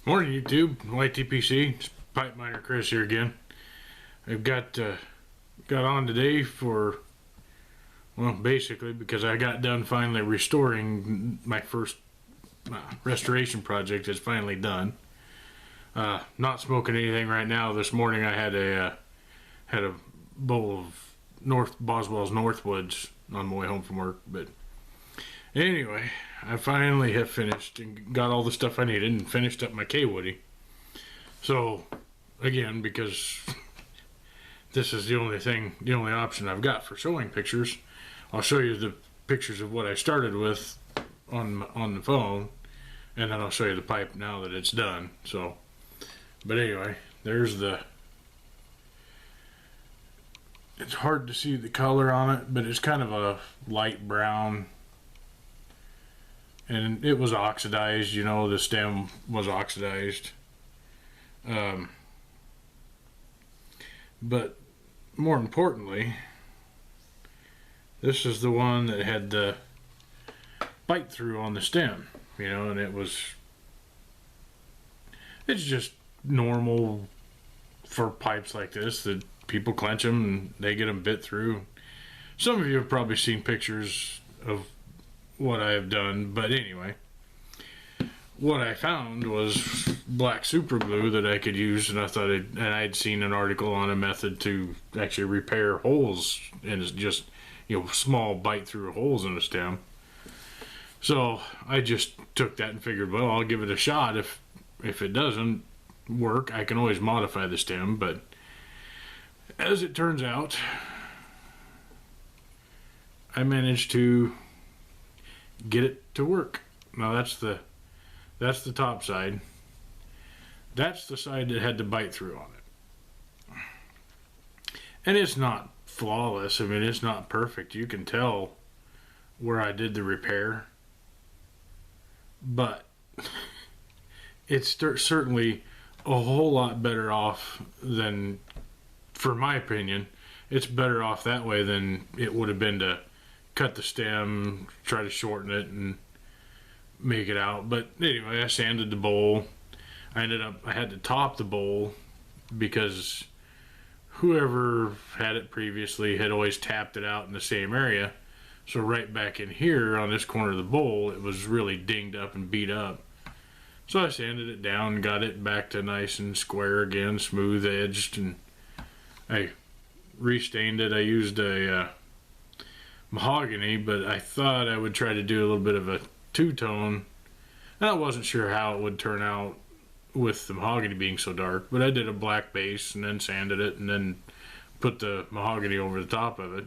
Morning, YouTube. YTPC. It's Pipe Miner Chris here again. I've got on today for, well, basically because I got done finally restoring my first restoration project. Is finally done. Not smoking anything right now. This morning I had a bowl of Boswell's Northwoods on my way home from work. But anyway, I finally have finished and got all the stuff I needed and finished up my Kaywoodie. So, again, because this is the only option I've got for showing pictures, I'll show you the pictures of what I started with on the phone, and then I'll show you the pipe now that it's done. So, but anyway, there's it's hard to see the color on it, but it's kind of a light brown. And it was oxidized, the stem was oxidized. But more importantly, this is the one that had the bite through on the stem, and it's just normal for pipes like this that people clench them and they get them bit through. Some of you have probably seen pictures of what I have done, but anyway, what I found was black super glue that I could use, and I'd seen an article on a method to actually repair holes, and it's just small bite through holes in the stem. So I just took that and figured, well, I'll give it a shot. If it doesn't work, I can always modify the stem. But as it turns out, I managed to get it to work. Now that's the top side. That's the side that had the bite through on it. And it's not flawless. I mean, it's not perfect. You can tell where I did the repair. But it's certainly a whole lot better off than, for my opinion, it's better off that way than it would have been to cut the stem, try to shorten it and make it out. But anyway, I sanded the bowl. I had to top the bowl because whoever had it previously had always tapped it out in the same area. So right back in here on this corner of the bowl, it was really dinged up and beat up. So I sanded it down, got it back to nice and square again, smooth edged, and I restained it. I used a mahogany, but I thought I would try to do a little bit of a two-tone, and I wasn't sure how it would turn out with the mahogany being so dark, but I did a black base and then sanded it and then put the mahogany over the top of it.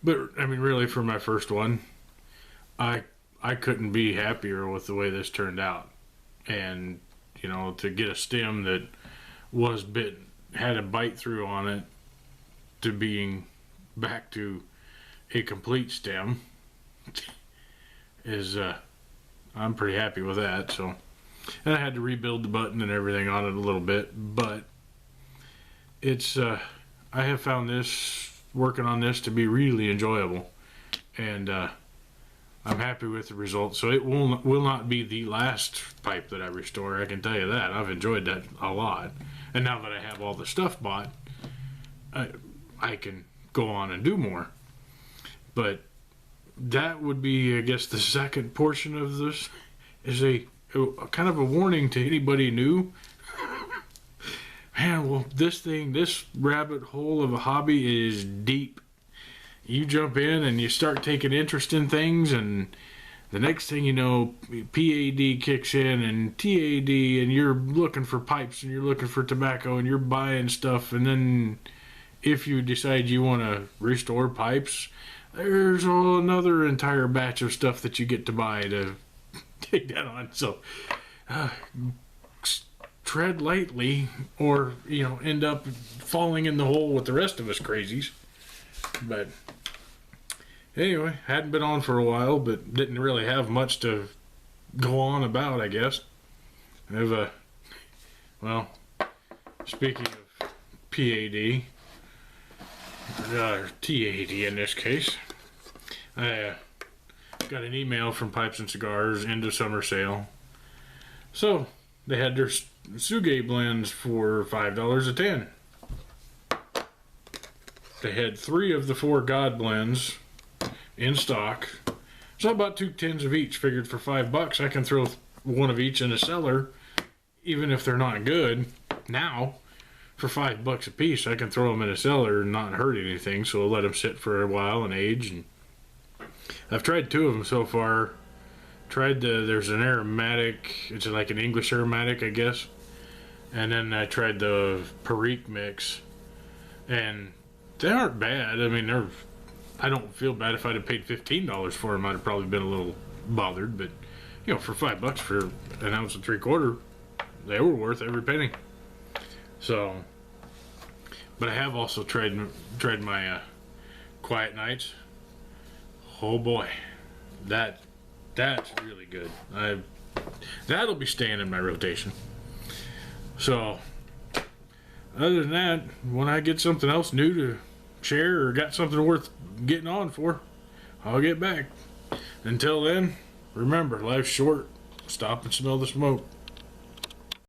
But I mean, really, for my first one, I couldn't be happier with the way this turned out. And to get a stem that was had a bite through on it to being back to a complete stem is I'm pretty happy with that. So, and I had to rebuild the button and everything on it a little bit, but it's I have found working on this to be really enjoyable, and I'm happy with the results. So it will not be the last pipe that I restore, I can tell you that. I've enjoyed that a lot, and now that I have all the stuff bought, I can go on and do more. But that would be, I guess, the second portion of this is a kind of a warning to anybody new. Man, well, this rabbit hole of a hobby is deep. You jump in and you start taking interest in things, and the next thing you know, PAD kicks in and TAD, and you're looking for pipes and you're looking for tobacco and you're buying stuff, and then if you decide you want to restore pipes, there's another entire batch of stuff that you get to buy to take that on. So tread lightly, or end up falling in the hole with the rest of us crazies. But anyway, hadn't been on for a while, but didn't really have much to go on about, I guess. Well, speaking of PAD, TAD in this case, I got an email from Pipes and Cigars, end of summer sale. So they had their Suge blends for $5 a tin. They had 3 of the 4 God blends in stock. So about 2 tins of each. Figured for $5 I can throw one of each in a cellar, even if they're not good. Now, for $5 a piece, I can throw them in a cellar and not hurt anything. So I'll let them sit for a while and age. And I've tried 2 of them so far. There's an aromatic, it's like an English aromatic, I guess. And then I tried the Perique mix. And they aren't bad. I mean, I don't feel bad. If I'd have paid $15 for them, I'd have probably been a little bothered. But, you know, for $5 for an ounce and 3/4, they were worth every penny. So, but I have also tried my Quiet Nights. Oh boy, that's really good. That'll be staying in my rotation. So, other than that, when I get something else new to share or got something worth getting on for, I'll get back. Until then, remember, life's short. Stop and smell the smoke.